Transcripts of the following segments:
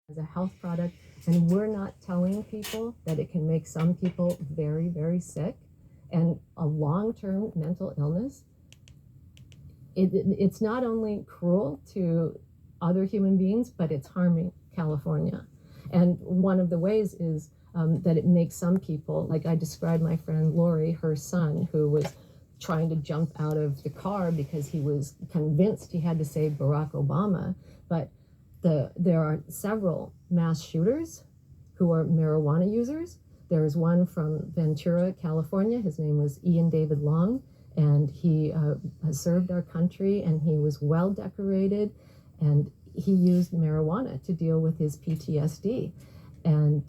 as a health product, and we're not telling people that it can make some people very, very sick and a long-term mental illness. It's not only cruel to other human beings, but it's harming California. And one of the ways is that it makes some people, like I described my friend Lori, her son, who was trying to jump out of the car because he was convinced he had to save Barack Obama. But there are several mass shooters who are marijuana users. There's one from Ventura, California. His name was Ian David Long, and he has served our country, and he was well decorated, and he used marijuana to deal with his PTSD. And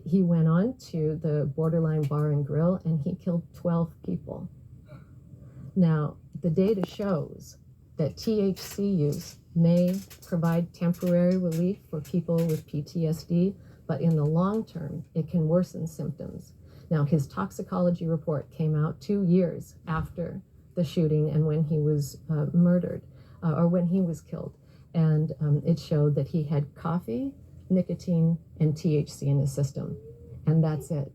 he went on to the Borderline Bar and Grill, and he killed 12 people. Now, the data shows that THC use may provide temporary relief for people with PTSD, but in the long term, it can worsen symptoms. Now, his toxicology report came out 2 years after the shooting and when he was murdered, or when he was killed. And it showed that he had coffee, nicotine, and THC in his system. And that's it.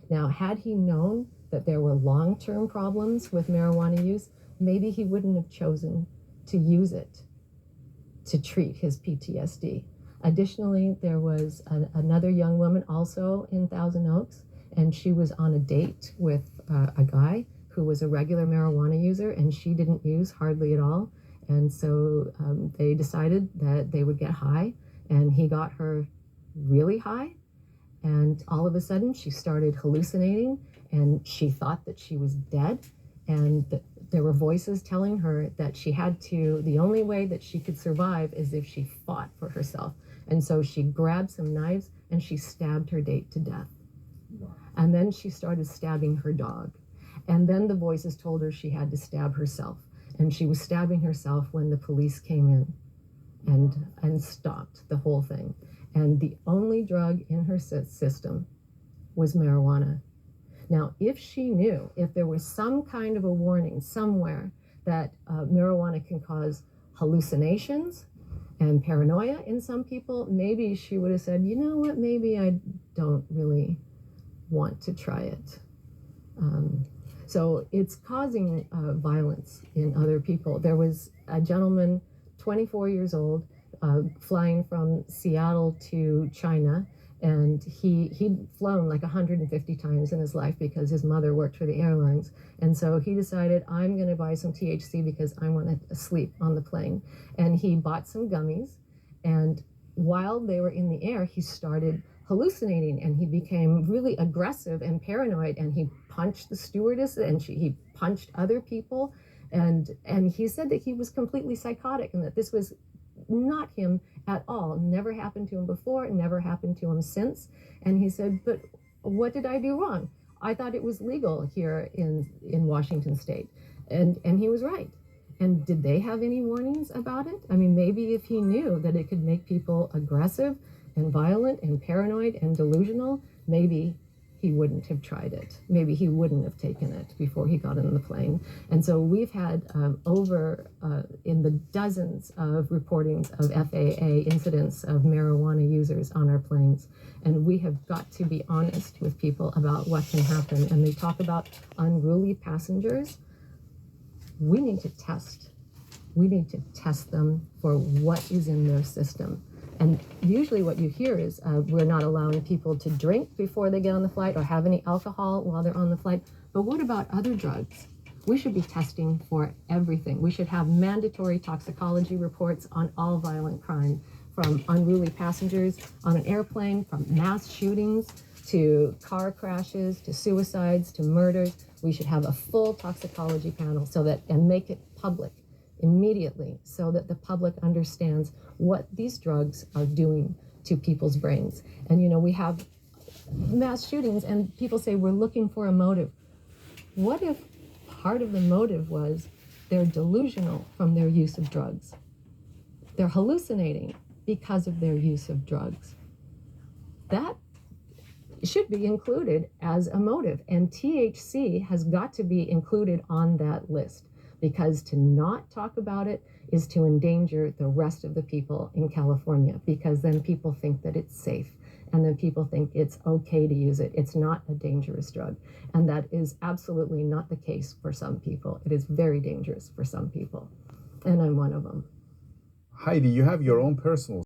Now, had he known that there were long-term problems with marijuana use, maybe he wouldn't have chosen to use it to treat his PTSD. Additionally, there was another young woman also in Thousand Oaks, and she was on a date with a guy who was a regular marijuana user, and she didn't use hardly at all. And so they decided that they would get high, and he got her really high. And all of a sudden, she started hallucinating, and she thought that she was dead. And there were voices telling her that she had to, the only way that she could survive is if she fought for herself. And so she grabbed some knives and she stabbed her date to death. And then she started stabbing her dog. And then the voices told her she had to stab herself. And she was stabbing herself when the police came in and stopped the whole thing. And the only drug in her system was marijuana. Now, if she knew, if there was some kind of a warning somewhere that marijuana can cause hallucinations and paranoia in some people, maybe she would have said, you know what, maybe I don't really want to try it. So it's causing violence in other people. There was a gentleman, 24 years old, flying from Seattle to China, and he'd flown like 150 times in his life because his mother worked for the airlines. And so he decided, I'm going to buy some THC because I want to sleep on the plane. And he bought some gummies, and while they were in the air, he started hallucinating, and he became really aggressive and paranoid, and he punched the stewardess, and he punched other people. And he said that he was completely psychotic and that this was not him at all. Never happened to him before, never happened to him since. And he said, but what did I do wrong? I thought it was legal here in Washington State. And he was right. And did they have any warnings about it? I mean, maybe if he knew that it could make people aggressive and violent and paranoid and delusional, maybe he wouldn't have tried it. Maybe he wouldn't have taken it before he got on the plane. And so we've had over in the dozens of reportings of FAA incidents of marijuana users on our planes. And we have got to be honest with people about what can happen. And they talk about unruly passengers. We need to test. We need to test them for what is in their system. And usually what you hear is we're not allowing people to drink before they get on the flight or have any alcohol while they're on the flight. But what about other drugs? We should be testing for everything. We should have mandatory toxicology reports on all violent crime, from unruly passengers on an airplane, from mass shootings, to car crashes, to suicides, to murders. We should have a full toxicology panel so that, and make it public immediately so that the public understands what these drugs are doing to people's brains. And you know, we have mass shootings and people say we're looking for a motive. What if part of the motive was they're delusional from their use of drugs? They're hallucinating because of their use of drugs. That should be included as a motive, and THC has got to be included on that list, because to not talk about it is to endanger the rest of the people in California, because then people think that it's safe. And then people think it's okay to use it. It's not a dangerous drug. And that is absolutely not the case for some people. It is very dangerous for some people. And I'm one of them. Heidi, you have your own personal